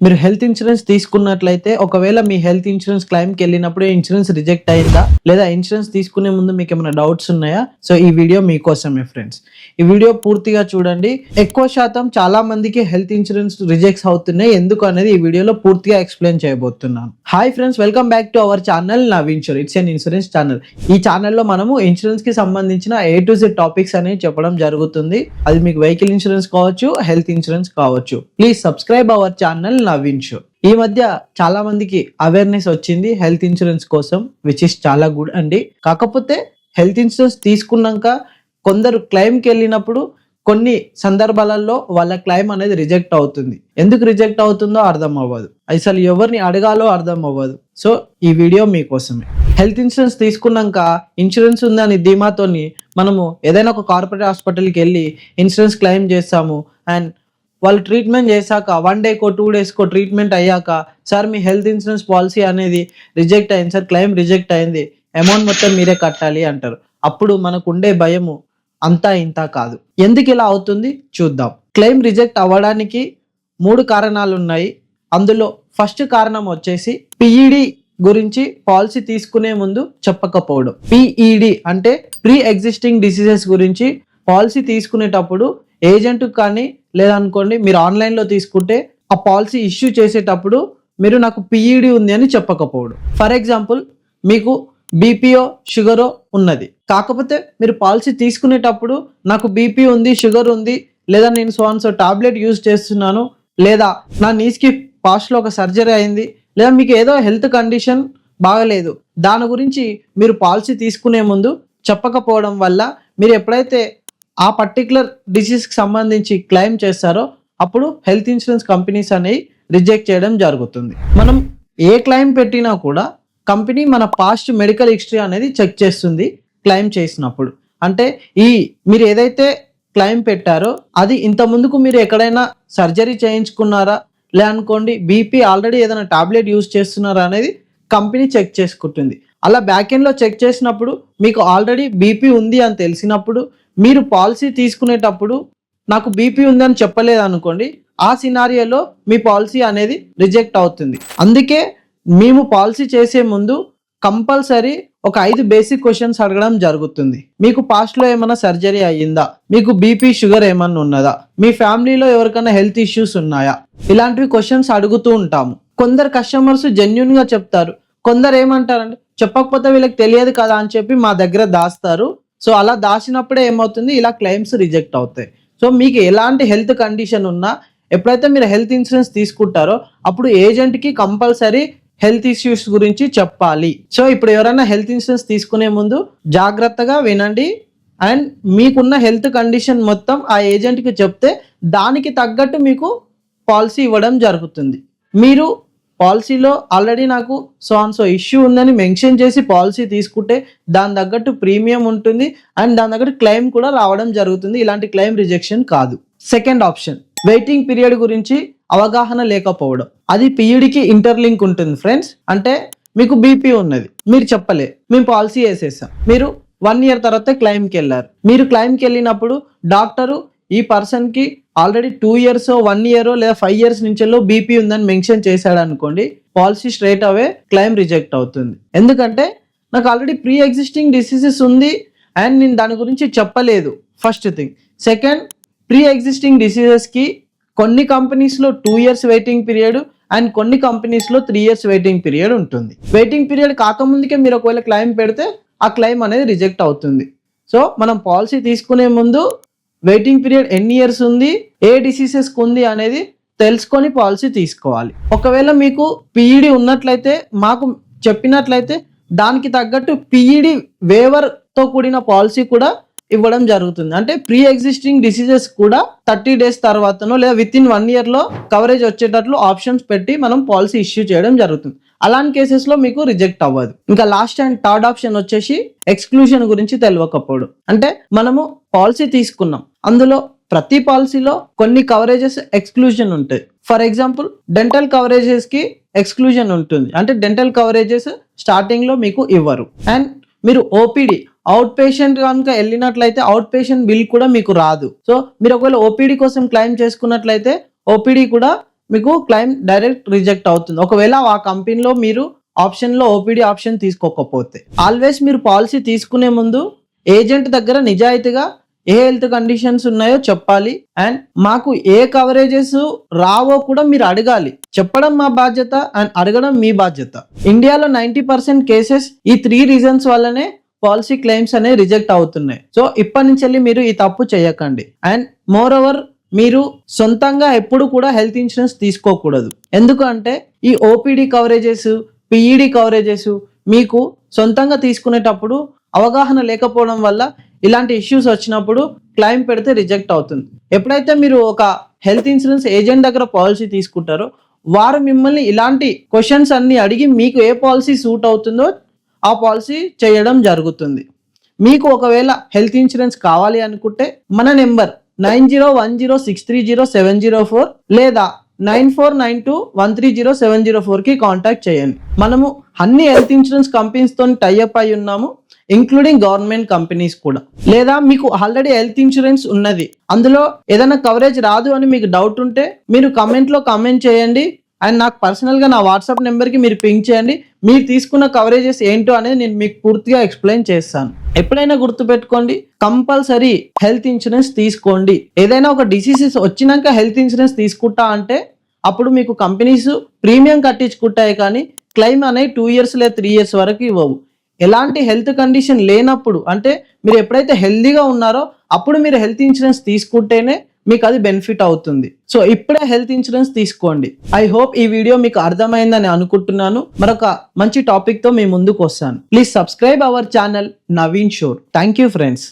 మీరు health insurance తీసుకున్నట్లయితే ఒకవేళ మీ హెల్త్ ఇన్సూరెన్స్ క్లెయిమ్కి వెళ్ళినప్పుడు ఇన్సూరెన్స్ రిజెక్ట్ అయిందా లేదా ఇన్సూరెన్స్ తీసుకునే ముందు మీకు ఏమైనా డౌట్స్ ఉన్నాయా? సో ఈ వీడియో మీకోసమే ఫ్రెండ్స్. ఈ వీడియో పూర్తిగా చూడండి. ఎక్కువ శాతం చాలా మందికి హెల్త్ ఇన్సూరెన్స్ రిజెక్ట్స్ అవుతున్నాయి, ఎందుకు అనేది ఈ వీడియోలో పూర్తిగా ఎక్స్ప్లెయిన్ చేయబోతున్నాను. Hi friends, welcome back to our channel Naveensure. It's an insurance channel. ఈ ఛానల్లో మనము ఇన్సూరెన్స్ కి సంబంధించిన A to Z టాపిక్స్ అనేవి చెప్పడం జరుగుతుంది. అది మీకు వెహికల్ ఇన్సూరెన్స్ కావచ్చు, హెల్త్ ఇన్సూరెన్స్ కావచ్చు. Please subscribe our channel Naveensure. ఈ మధ్య చాలా మందికి అవేర్నెస్ వచ్చింది హెల్త్ ఇన్సూరెన్స్ కోసం, విచ్ ఇస్ చాలా గుడ్ అండి. కాకపోతే హెల్త్ ఇన్సూరెన్స్ తీసుకున్నాక కొందరు క్లెయిమ్కి వెళ్ళినప్పుడు కొన్ని సందర్భాలలో వాళ్ళ క్లెయిమ్ అనేది రిజెక్ట్ అవుతుంది. ఎందుకు రిజెక్ట్ అవుతుందో అర్థం అవ్వదు, అసలు ఎవరిని అడగాలో అర్థం అవ్వదు. సో ఈ వీడియో మీకోసమే. హెల్త్ ఇన్సూరెన్స్ తీసుకున్నాక ఇన్సూరెన్స్ ఉందని ధీమాతోని మనము ఏదైనా ఒక కార్పొరేట్ హాస్పిటల్కి వెళ్ళి ఇన్సూరెన్స్ క్లెయిమ్ చేస్తాము. అండ్ వాళ్ళు ట్రీట్మెంట్ చేశాక 1 డేకో 2 డేస్కో ట్రీట్మెంట్ అయ్యాక, సార్ మీ హెల్త్ ఇన్సూరెన్స్ పాలసీ అనేది రిజెక్ట్ అయింది సార్, క్లెయిమ్ రిజెక్ట్ అయింది, అమౌంట్ మొత్తం మీరే కట్టాలి అంటారు. అప్పుడు మనకు ఉండే భయము అంతా ఇంత కాదు. ఎందుకు ఇలా అవుతుంది చూద్దాం. క్లెయిమ్ రిజెక్ట్ అవ్వడానికి 3 కారణాలు ఉన్నాయి. అందులో ఫస్ట్ కారణం వచ్చేసి పిఈడి గురించి పాలసీ తీసుకునే ముందు చెప్పకపోవడం. పిఈడి అంటే ప్రీ ఎగ్జిస్టింగ్ డిసీజెస్ గురించి పాలసీ తీసుకునేటప్పుడు ఏజెంట్ కానీ లేదనుకోండి మీరు ఆన్లైన్లో తీసుకుంటే ఆ పాలసీ ఇష్యూ చేసేటప్పుడు మీరు నాకు పిఈడి ఉంది అని చెప్పకపోవడం. ఫర్ ఎగ్జాంపుల్, మీకు బీపీఓ షుగరో ఉన్నది, కాకపోతే మీరు పాలసీ తీసుకునేటప్పుడు నాకు బీపీ ఉంది, షుగర్ ఉంది, లేదా నేను సో టాబ్లెట్ యూజ్ చేస్తున్నాను, లేదా నా నీస్కి పాస్ట్లో ఒక సర్జరీ అయింది, లేదా మీకు ఏదో హెల్త్ కండిషన్ బాగలేదు, దాని గురించి మీరు పాలసీ తీసుకునే ముందు చెప్పకపోవడం వల్ల మీరు ఎప్పుడైతే ఆ పర్టికులర్ డిసీజ్కి సంబంధించి క్లెయిమ్ చేస్తారో అప్పుడు హెల్త్ ఇన్సూరెన్స్ కంపెనీస్ అనేవి రిజెక్ట్ చేయడం జరుగుతుంది. మనం ఏ క్లెయిమ్ పెట్టినా కూడా కంపెనీ మన పాస్ట్ మెడికల్ హిస్టరీ అనేది చెక్ చేస్తుంది క్లెయిమ్ చేసినప్పుడు. అంటే మీరు ఏదైతే క్లెయిమ్ పెట్టారో అది ఇంత ముందుకు మీరు ఎక్కడైనా సర్జరీ చేయించుకున్నారా, లేదనుకోండి బీపీ ఆల్రెడీ ఏదైనా టాబ్లెట్ యూజ్ చేస్తున్నారా అనేది కంపెనీ చెక్ చేసుకుంటుంది. అలా బ్యాక్ ఎండ్లో చెక్ చేసినప్పుడు మీకు ఆల్రెడీ బీపీ ఉంది అని తెలిసినప్పుడు మీరు పాలసీ తీసుకునేటప్పుడు నాకు బీపీ ఉందని చెప్పలేదు అనుకోండి, ఆ సినారియోలో మీ పాలసీ అనేది రిజెక్ట్ అవుతుంది. అందుకే మేము పాలసీ చేసే ముందు కంపల్సరీ ఒక 5 బేసిక్ క్వశ్చన్స్ అడగడం జరుగుతుంది. మీకు పాస్ట్లో ఏమైనా సర్జరీ అయ్యిందా, మీకు బీపీ షుగర్ ఏమన్నా ఉన్నదా, మీ ఫ్యామిలీలో ఎవరికైనా హెల్త్ ఇష్యూస్ ఉన్నాయా, ఇలాంటివి క్వశ్చన్స్ అడుగుతూ ఉంటాము. కొందరు కస్టమర్స్ జెన్యున్గా చెప్తారు, కొందరు ఏమంటారంటే చెప్పకపోతే వీళ్ళకి తెలియదు కదా అని చెప్పి మా దగ్గర దాస్తారు. సో అలా దాచినప్పుడే ఏమవుతుంది, ఇలా క్లెయిమ్స్ రిజెక్ట్ అవుతాయి. సో మీకు ఎలాంటి హెల్త్ కండిషన్ ఉన్నా ఎప్పుడైతే మీరు హెల్త్ ఇన్సూరెన్స్ తీసుకుంటారో అప్పుడు ఏజెంట్కి కంపల్సరీ హెల్త్ ఇష్యూస్ గురించి చెప్పాలి. సో ఇప్పుడు ఎవరైనా హెల్త్ ఇన్సూరెన్స్ తీసుకునే ముందు జాగ్రత్తగా వినండి అండ్ మీకున్న హెల్త్ కండిషన్ మొత్తం ఆ ఏజెంట్కి చెప్తే దానికి తగ్గట్టు మీకు పాలసీ ఇవ్వడం జరుగుతుంది. మీరు పాలసీలో ఆల్రెడీ నాకు సో ఇష్యూ ఉందని మెన్షన్ చేసి పాలసీ తీసుకుంటే దాని తగ్గట్టు ప్రీమియం ఉంటుంది అండ్ దాని తగ్గట్టు క్లెయిమ్ కూడా రావడం జరుగుతుంది. ఇలాంటి క్లెయిమ్ రిజెక్షన్ కాదు. సెకండ్ ఆప్షన్, వెయిటింగ్ పీరియడ్ గురించి అవగాహన లేకపోవడం. అది పిఈడికి ఇంటర్లింక్ ఉంటుంది ఫ్రెండ్స్. అంటే మీకు బీపీ ఉన్నది, మీరు చెప్పలే, మేము పాలసీ వేసేసాం, మీరు 1 year తర్వాత క్లెయిమ్కి వెళ్ళారు. మీరు క్లెయిమ్కి వెళ్ళినప్పుడు డాక్టరు ఈ పర్సన్కి ఆల్రెడీ 2 years 1 year లేదా 5 years నుంచెల్లో బీపీ ఉందని మెన్షన్ చేశాడు అనుకోండి, policy straight away claim reject అవుతుంది. ఎందుకంటే నాకు ఆల్రెడీ ప్రీ ఎగ్జిస్టింగ్ డిసీజెస్ ఉంది అండ్ నేను దాని గురించి చెప్పలేదు, first thing. Second, pre existing డిసీజెస్కి కొన్ని కంపెనీస్లో 2 years వెయిటింగ్ పీరియడ్ అండ్ కొన్ని కంపెనీస్లో 3 years వెయిటింగ్ పీరియడ్ ఉంటుంది. వెయిటింగ్ పీరియడ్ కాకముందుకే మీరు ఒకవేళ క్లెయిమ్ పెడితే ఆ క్లెయిమ్ అనేది రిజెక్ట్ అవుతుంది. సో మనం పాలసీ తీసుకునే ముందు వెయిటింగ్ పీరియడ్ ఎన్ని ఇయర్స్ ఉంది, ఏ డిసీజెస్కి ఉంది అనేది తెలుసుకొని పాలసీ తీసుకోవాలి. ఒకవేళ మీకు పిఈడి ఉన్నట్లయితే మాకు చెప్పినట్లయితే దానికి తగ్గట్టు పిఈడి వేవర్తో కూడిన పాలసీ కూడా ఇవ్వడం జరుగుతుంది. అంటే ప్రీ ఎగ్జిస్టింగ్ డిసీజెస్ కూడా 30 days తర్వాతనో లేదా విత్ ఇన్ 1 yearలో కవరేజ్ వచ్చేటట్లు ఆప్షన్స్ పెట్టి మనం పాలసీ ఇష్యూ చేయడం జరుగుతుంది. అలాంటి కేసెస్లో మీకు రిజెక్ట్ అవ్వదు. ఇంకా లాస్ట్ అండ్ థర్డ్ ఆప్షన్ వచ్చేసి ఎక్స్క్లూజన్ గురించి తెలియకపోవడం. అంటే మనము పాలసీ తీసుకున్నాం, అందులో ప్రతి పాలసీలో కొన్ని కవరేజెస్ ఎక్స్క్లూజన్ ఉంటాయి. ఫర్ ఎగ్జాంపుల్, డెంటల్ కవరేజెస్కి ఎక్స్క్లూజన్ ఉంటుంది. అంటే డెంటల్ కవరేజెస్ స్టార్టింగ్లో మీకు ఇవ్వరు. అండ్ మీరు ఓపీడీ అవుట్ పేషెంట్ కనుక వెళ్ళినట్లయితే అవుట్ పేషెంట్ బిల్ కూడా మీకు రాదు. సో మీరు ఒకవేళ ఓపీడీ కోసం క్లెయిమ్ చేసుకున్నట్లయితే ఓపీడీ కూడా మీకు క్లైమ్ డైరెక్ట్ రిజెక్ట్ అవుతుంది. ఒకవేళ ఆ కంపెనీలో మీరు ఆప్షన్లో ఓపీడీ ఆప్షన్ తీసుకోకపోతే. ఆల్వేస్ మీరు పాలసీ తీసుకునే ముందు ఏజెంట్ దగ్గర నిజాయితీగా ఏ హెల్త్ కండిషన్స్ ఉన్నాయో చెప్పాలి. అండ్ మాకు ఏ కవరేజెస్ రావో కూడా మీరు అడగాలి. చెప్పడం మా బాధ్యత అండ్ అడగడం మీ బాధ్యత. ఇండియాలో 90% కేసెస్ ఈ 3 రీజన్స్ వల్లనే పాలసీ క్లెయిమ్స్ అనేవి రిజెక్ట్ అవుతున్నాయి. సో ఇప్పటి నుంచి వెళ్ళి మీరు ఈ తప్పు చేయకండి. అండ్ మోర్ ఓవర్ మీరు సొంతంగా ఎప్పుడు కూడా హెల్త్ ఇన్సూరెన్స్ తీసుకోకూడదు. ఎందుకంటే ఈ ఓపీడీ కవరేజెస్, పిఈడి కవరేజెస్ మీకు సొంతంగా తీసుకునేటప్పుడు అవగాహన లేకపోవడం వల్ల ఇలాంటి ఇష్యూస్ వచ్చినప్పుడు క్లెయిమ్ పెడితే రిజెక్ట్ అవుతుంది. ఎప్పుడైతే మీరు ఒక హెల్త్ ఇన్సూరెన్స్ ఏజెంట్ దగ్గర పాలసీ తీసుకుంటారో వారు మిమ్మల్ని ఇలాంటి క్వశ్చన్స్ అన్ని అడిగి మీకు ఏ పాలసీ సూట్ అవుతుందో ఆ పాలసీ చేయడం జరుగుతుంది. మీకు ఒకవేళ హెల్త్ ఇన్సూరెన్స్ కావాలి అనుకుంటే మన నెంబర్ 9010630704 లేదా 9492130704కి కాంటాక్ట్ చేయండి. మనము అన్ని హెల్త్ ఇన్సూరెన్స్ కంపెనీస్ తో టైఅప్ అయి ఉన్నాము, ఇంక్లూడింగ్ గవర్నమెంట్ కంపెనీస్ కూడా. లేదా మీకు ఆల్రెడీ హెల్త్ ఇన్సూరెన్స్ ఉన్నది, అందులో ఏదైనా కవరేజ్ రాదు అని మీకు డౌట్ ఉంటే మీరు కమెంట్లో కామెంట్ చేయండి. అండ్ నాకు పర్సనల్గా నా వాట్సాప్ నెంబర్కి మీరు పింక్ చేయండి. మీరు తీసుకున్న కవరేజెస్ ఏంటో అనేది నేను మీకు పూర్తిగా ఎక్స్ప్లెయిన్ చేస్తాను. ఎప్పుడైనా గుర్తుపెట్టుకోండి, కంపల్సరీ హెల్త్ ఇన్సూరెన్స్ తీసుకోండి. ఏదైనా ఒక డిసీజెస్ వచ్చినాక హెల్త్ ఇన్సూరెన్స్ తీసుకుంటా అంటే అప్పుడు మీకు కంపెనీస్ ప్రీమియం కట్టించుకుంటాయి, కానీ క్లెయిమ్ అనేది 2 years లేదా 3 years వరకు ఇవ్వవు. ఎలాంటి హెల్త్ కండిషన్ లేనప్పుడు, అంటే మీరు ఎప్పుడైతే హెల్తీగా ఉన్నారో అప్పుడు మీరు హెల్త్ ఇన్సూరెన్స్ తీసుకుంటేనే మీకు అది బెనిఫిట్ అవుతుంది. సో ఇప్పుడే హెల్త్ ఇన్సూరెన్స్ తీసుకోండి. ఐ హోప్ ఈ వీడియో మీకు అర్థమైందని అనుకుంటున్నాను. మరొక మంచి టాపిక్ తో మీ ముందుకు వస్తాను. Please subscribe our channel Naveen షోర్. Thank you friends.